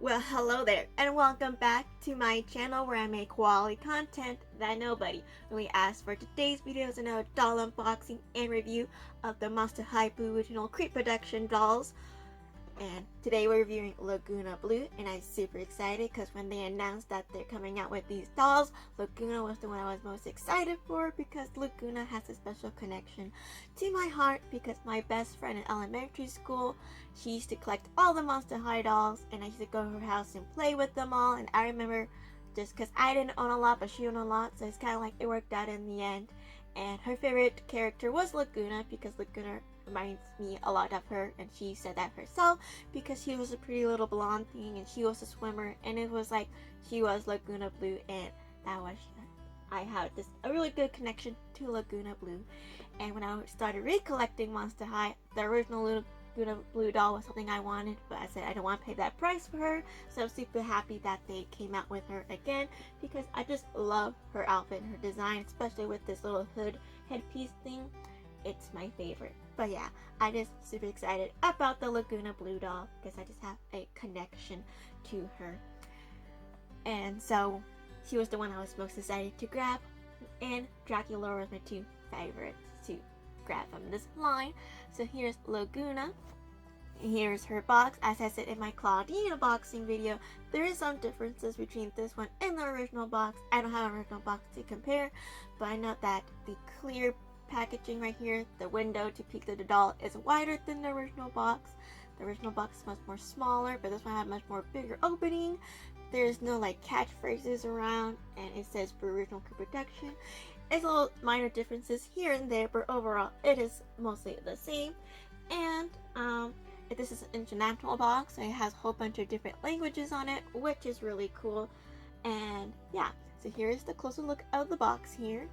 Well, hello there, and welcome back to my channel where I make quality content that nobody really asked for. Today's video is another doll unboxing and review of the Monster High Boo-riginal Creeproduction dolls. And today we're reviewing Lagoona Blue, and I'm super excited because when they announced that they're coming out with these dolls, Lagoona was the one I was most excited for because Lagoona has a special connection to my heart because my best friend in elementary school, she used to collect all the Monster High dolls, and I used to go to her house and play with them all. And I remember just because I didn't own a lot, but she owned a lot, so it's kind of like it worked out in the end. And her favorite character was Lagoona because Lagoona reminds me a lot of her, and she said that herself because she was a pretty little blonde thing and she was a swimmer, and it was like she was Lagoona Blue, and that was I had a really good connection to Lagoona Blue. And when I started recollecting Monster High, the original Lagoona Blue doll was something I wanted, but I said I don't want to pay that price for her, so I'm super happy that they came out with her again because I just love her outfit and her design, especially with this little hood headpiece thing. It's my favorite. But yeah, I'm just super excited about the Lagoona Blue doll because I just have a connection to her. And so she was the one I was most excited to grab, and Dracula was my two favorites to grab from this line. So here's Lagoona. Here's her box. As I said in my Claudine unboxing video, there is some differences between this one and the original box. I don't have an original box to compare, but I know that the clear packaging right here, the window to peek through the doll, is wider than the original box. The original box is much more smaller, but this one has much more bigger opening. There's no like catchphrases around, and it says Boo-riginal Creeproduction. It's little minor differences here and there, but overall it is mostly the same. And this is an international box, so it has a whole bunch of different languages on it, which is really cool. And yeah, so here's the closer look of the box here.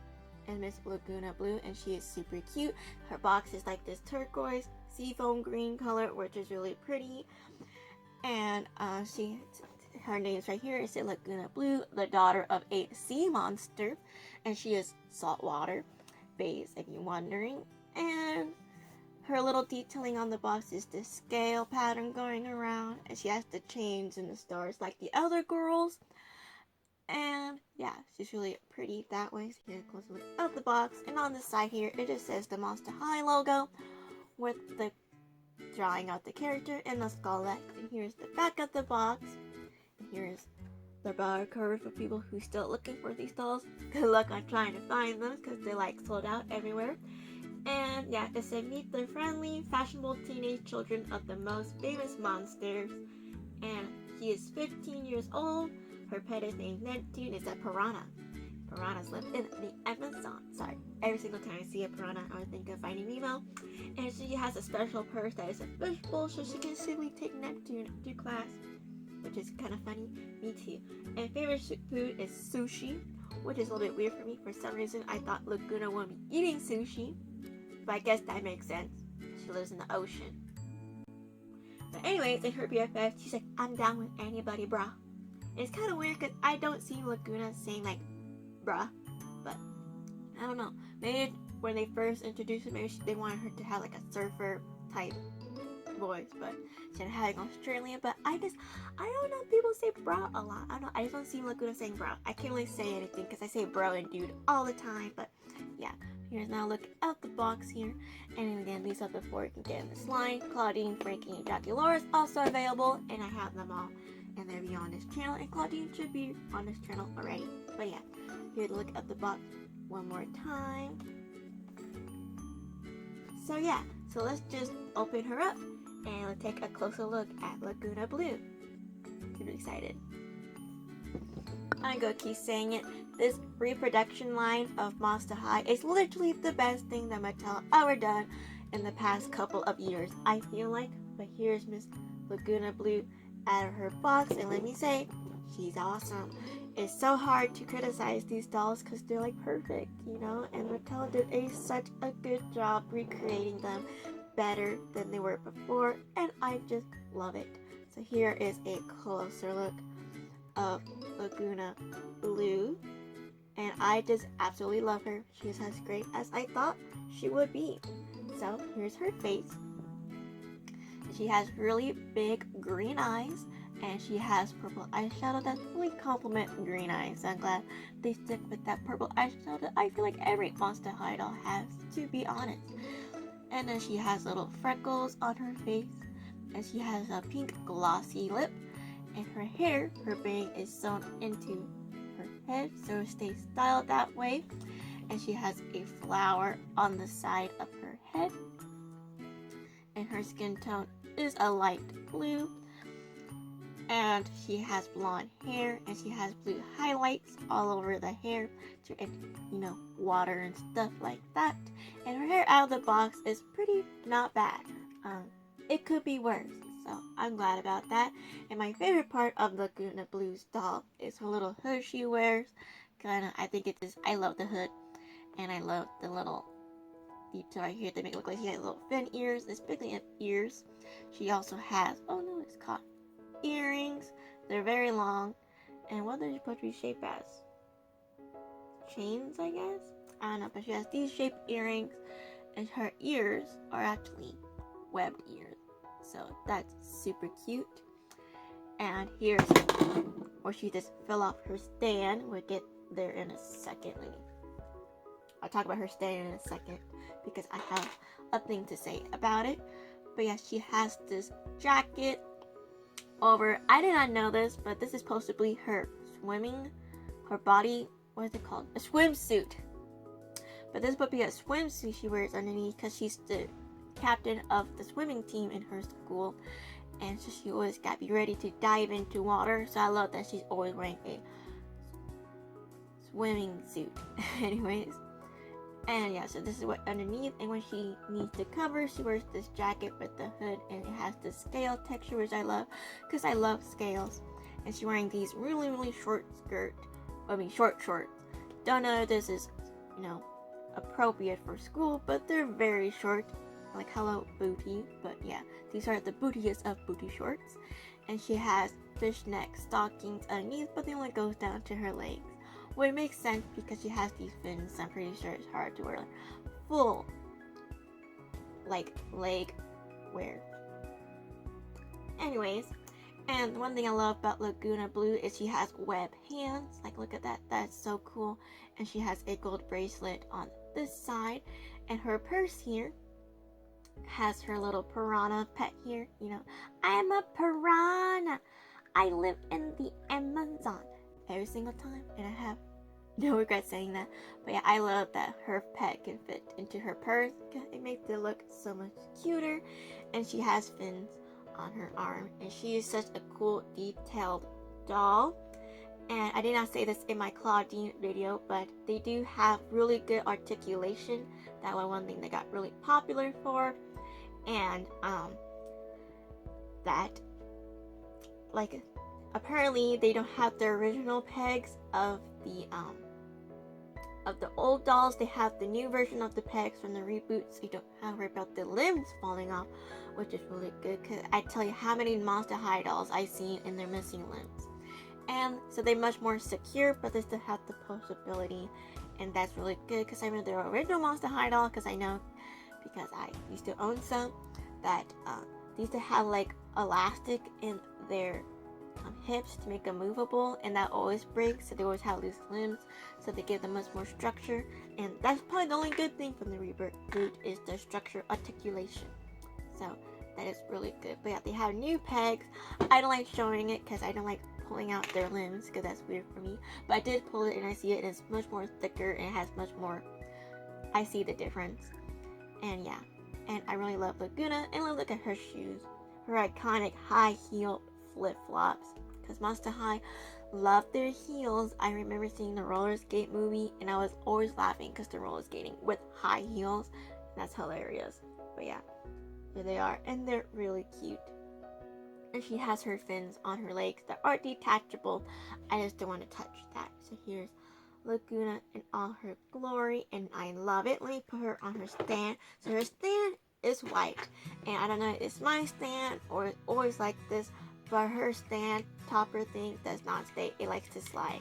And Miss Lagoona Blue, and she is super cute. Her box is like this turquoise seafoam green color, which is really pretty. And her name's right here. It's Lagoona Blue, the daughter of a sea monster, and she is saltwater based, if you're wondering. And her little detailing on the box is this scale pattern going around, and she has the chains and the stars like the other girls. And yeah, she's really pretty that way. So here's a closer look of the box, and on the side here it just says the Monster High logo with the drawing out the character and the skull. And here's the back of the box. And here's the barcode for people who still looking for these dolls. Good luck on trying to find them because they're like sold out everywhere. And yeah, it said meet the friendly, fashionable teenage children of the most famous monsters. And she is 15 years old. Her pet is named Neptune. It's a piranha. Piranhas live in the Amazon. Sorry, every single time I see a piranha, I would think of Finding Nemo. And she has a special purse that is a fishbowl, so she can simply take Neptune to class, which is kind of funny. Me too. And favorite food is sushi, which is a little bit weird for me. For some reason, I thought Lagoona would be eating sushi, but I guess that makes sense. She lives in the ocean. But anyways, in her BFF, she's like, I'm down with anybody, brah. It's kind of weird because I don't see Lagoona saying like bruh, but I don't know, maybe when they first introduced her, maybe they wanted her to have like a surfer type voice, but instead of having Australian. But I don't know, people say bro a lot. I don't know, I just don't see Lagoona saying bro. I can't really say anything because I say bro and dude all the time. But yeah, here's now a look at the box here, and again, these are before you can get in this line. Claudine, Frankie, and Dracula is also available, and I have them all. And they'll be on this channel, and Claudine should be on this channel already. But yeah, here to look at the box one more time. So yeah, so let's just open her up and let's take a closer look at Lagoona Blue. Super excited. I'm gonna keep saying it. This reproduction line of Monster High is literally the best thing that Mattel ever done in the past couple of years, I feel like. But here's Miss Lagoona Blue out of her box, and let me say, she's awesome. It's so hard to criticize these dolls because they're like perfect, you know, and Mattel did such a good job recreating them better than they were before, and I just love it. So here is a closer look of Lagoona Blue, and I just absolutely love her. She's as great as I thought she would be. So here's her face. She has really big green eyes, And she has purple eyeshadow that really complement green eyes. So I'm glad they stick with that purple eyeshadow that I feel like every Monster High doll has, to be honest. And then she has little freckles on her face. And she has a pink glossy lip. And her hair, her bang is sewn into her head, so it stays styled that way. And she has a flower on the side of her head. And her skin tone is a light blue. And she has blonde hair, and she has blue highlights all over the hair to, water and stuff like that. And her hair out of the box is pretty not bad. It could be worse, so I'm glad about that. And my favorite part of Lagoona Blue's doll is her little hood she wears. I love the hood, and I love the little detail right here. They make it look like she has little fin ears. Speaking of ears, she also has, it's caught. Earrings. They're very long. And what are they supposed to be shaped as? Chains, I guess? I don't know, but she has these shaped earrings, and her ears are actually webbed ears. So that's super cute. And here's where she just fell off her stand. We'll get there in a second. I'll talk about her stand in a second because I have a thing to say about it. But yeah, she has this jacket over, I did not know this, but this is supposed to be her body, what is it called? A swimsuit. But this would be a swimsuit she wears underneath because she's the captain of the swimming team in her school. And so she always got to be ready to dive into water. So I love that she's always wearing a swimming suit. Anyways. And yeah, so this is what underneath, and when she needs to cover, she wears this jacket with the hood, and it has the scale texture, which I love, because I love scales. And she's wearing these really, really short shorts. Don't know if this is, appropriate for school, but they're very short, like hello booty, but yeah, these are the bootiest of booty shorts. And she has fishnet stockings underneath, but they only goes down to her legs. Well, it makes sense because she has these fins. I'm pretty sure it's hard to wear full, leg wear. Anyways, and one thing I love about Lagoona Blue is she has web hands. Like, look at that. That's so cool. And she has a gold bracelet on this side. And her purse here has her little piranha pet here. I'm a piranha. I live in the Amazon. Every single time, and I have no regret saying that. But yeah, I love that her pet can fit into her purse. It makes it look so much cuter. And she has fins on her arm, and she is such a cool detailed doll. And I did not say this in my Claudine video, but they do have really good articulation. That was one thing they got really popular for. And apparently they don't have the original pegs of the old dolls. They have the new version of the pegs from the reboot, so you don't have to worry about the limbs falling off, which is really good, because I tell you how many Monster High dolls I've seen and they're missing limbs. And so they're much more secure, but they still have the possibility, and that's really good, because I remember the original Monster High doll, because I used to own some, that they used to have like elastic in their hips to make them movable, and that always breaks, so they always have loose limbs, so they give them much more structure. And that's probably the only good thing from the reboot is the structure articulation, so that is really good. But yeah, they have new pegs. I don't like showing it because I don't like pulling out their limbs, because that's weird for me, but I did pull it and I see it, and it's much more thicker and it has much more, I see the difference. And yeah, and I really love Lagoona. And look at her shoes, her iconic high heel flip-flops, because Monster High love their heels. I remember seeing the roller skate movie, and I was always laughing because they're roller skating with high heels. That's hilarious. But yeah, here they are, and they're really cute. And she has her fins on her legs that are detachable. I just don't want to touch that. So here's Lagoona in all her glory, and I love it. Let me put her on her stand. So her stand is white, and I don't know if it's my stand or it's always like this, but her stand topper thing does not stay. It likes to slide,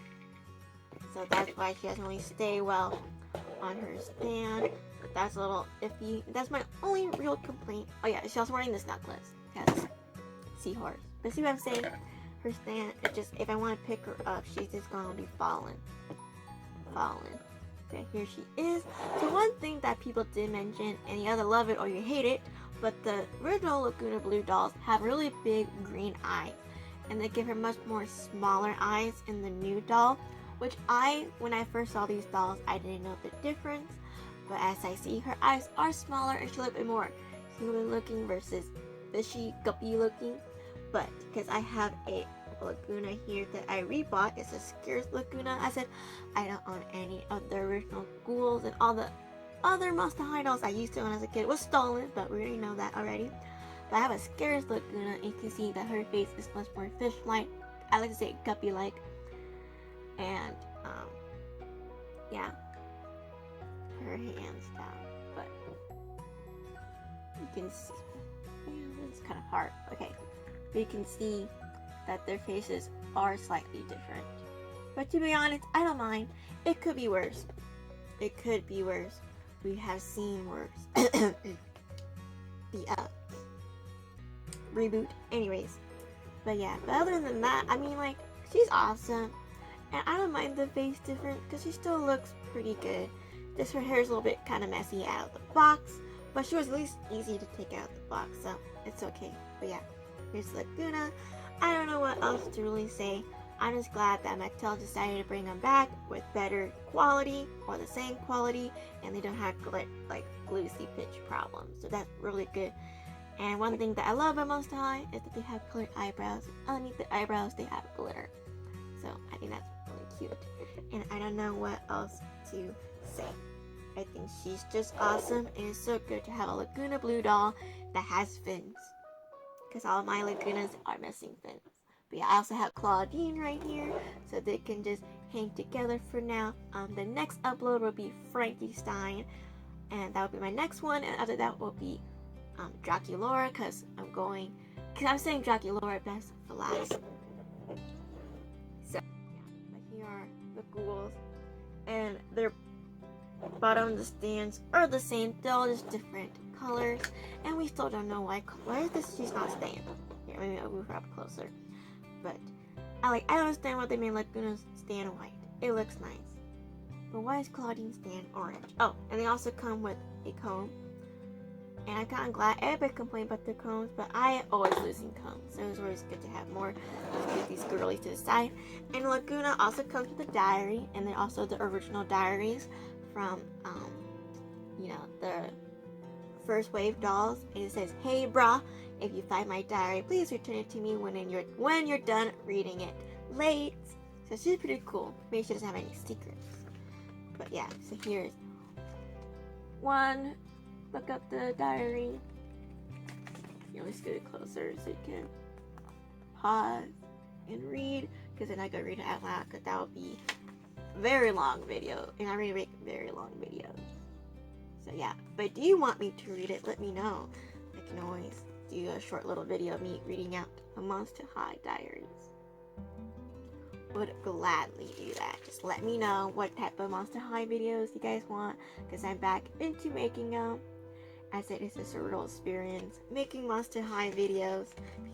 so that's why she doesn't really stay well on her stand. That's a little iffy. That's my only real complaint. Oh yeah, she's also wearing this necklace. Yes, seahorse. But see what I'm saying? her stand. It just, if I want to pick her up, she's just gonna be falling. Okay, here she is. So one thing that people did mention, and you either love it or you hate it, but the original Lagoona Blue dolls have really big green eyes, and they give her much more smaller eyes in the new doll, which when I first saw these dolls, I didn't know the difference, but as I see, her eyes are smaller and she's a little bit more human looking versus fishy, guppy looking. But because I have a Lagoona here that I rebought, it's a scarce Lagoona. I said I don't own any of the original ghouls, and all the other Monster High dolls I used to own as a kid was stolen, but we already know that already. But I have a scarce Lagoona, and you can see that her face is much more fish-like. I like to say guppy-like. And yeah, her hands down, but you can see, it's kind of hard. Okay, but you can see that their faces are slightly different. But to be honest, I don't mind. It could be worse. It could be worse. We have seen worse. The reboot. Anyways. But yeah, but other than that, I mean, like, she's awesome. And I don't mind the face different because she still looks pretty good. Just her hair is a little bit kind of messy out of the box. But she was at least easy to take out of the box, so it's okay. But yeah, here's Lagoona. I don't know what else to really say. I'm just glad that Mattel decided to bring them back with better quality or the same quality, and they don't have like glossy pitch problems. So that's really good. And one thing that I love about Monster High is that they have colored eyebrows. Underneath the eyebrows, they have glitter. So I think that's really cute. And I don't know what else to say. I think she's just awesome, and it's so good to have a Lagoona Blue doll that has fins. Because all my Lagoonas are missing fins. But yeah, I also have Claudine right here, so they can just hang together for now. The next upload will be Frankenstein, and that will be my next one. And after that will be Draculaura, because I'm saying Draculaura best for last. So yeah, but here are the ghouls, and their bottom the stands are the same. They're all just different colors, and we still don't know why is this she's not staying. Here, maybe I'll move her up closer. But I don't understand why they made Lagoona stand white. It looks nice. But why is Claudine stand orange? Oh, and they also come with a comb. And I'm kind of glad everybody complained about their combs, but I always losing combs, so it was always good to have more. Let's get these girlies to the side. And Lagoona also comes with a diary, and then also the original diaries from the first wave dolls, and it says, "Hey brah, if you find my diary, please return it to me when you're done reading it. Late." So she's pretty cool. Maybe she doesn't have any secrets. But yeah, so here's one. Look up the diary. Let's get it closer so you can pause and read, because then I go read it out loud, because that would be a very long video, and I really make very long videos. So yeah, but do you want me to read it? Let me know. I can always do a short little video of me reading out the Monster High diaries. Would gladly do that. Just let me know what type of Monster High videos you guys want, because I'm back into making them. I said it's a surreal experience making Monster High videos,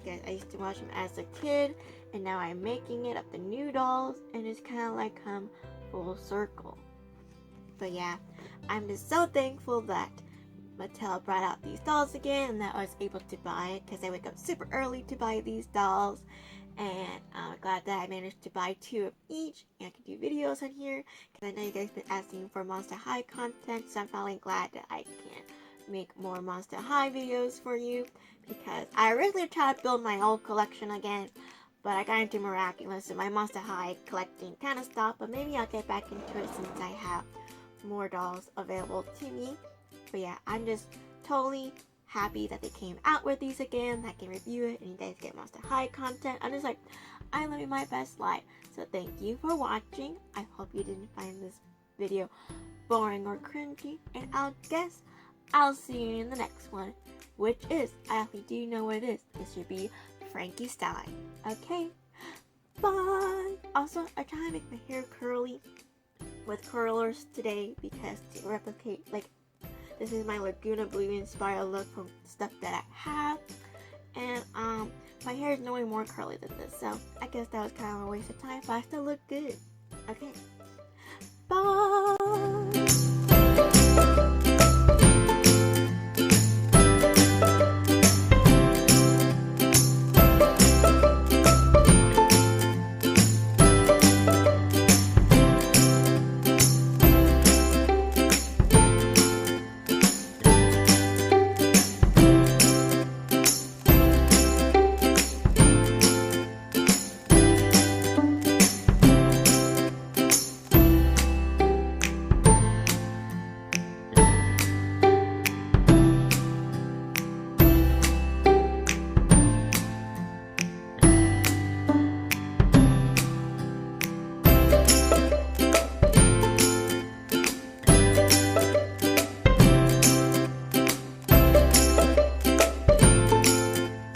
because I used to watch them as a kid, and now I'm making it of the new dolls, and it's kind of like come full circle. But yeah, I'm just so thankful that Mattel brought out these dolls again, and that I was able to buy it, because I wake up super early to buy these dolls. And I'm glad that I managed to buy 2 of each, and I can do videos on here, because I know you guys have been asking for Monster High content, so I'm finally glad that I can make more Monster High videos for you, because I originally tried to build my old collection again, but I got into Miraculous, and my Monster High collecting kind of stopped, but maybe I'll get back into it since I have more dolls available to me. But yeah, I'm just totally happy that they came out with these again, that I can review it, and you guys get Monster High content. I'm just like, I'm living my best life. So thank you for watching. I hope you didn't find this video boring or cringy, and I'll see you in the next one, which is, I actually do know what it is. This should be Frankenstein. Okay, bye. Also, I try to make my hair curly with curlers today, because to replicate, like, this is my Lagoona Blue inspired look from stuff that I have. And My hair is no way more curly than this, so I guess that was kind of a waste of time, but I still look good. Okay. Bye!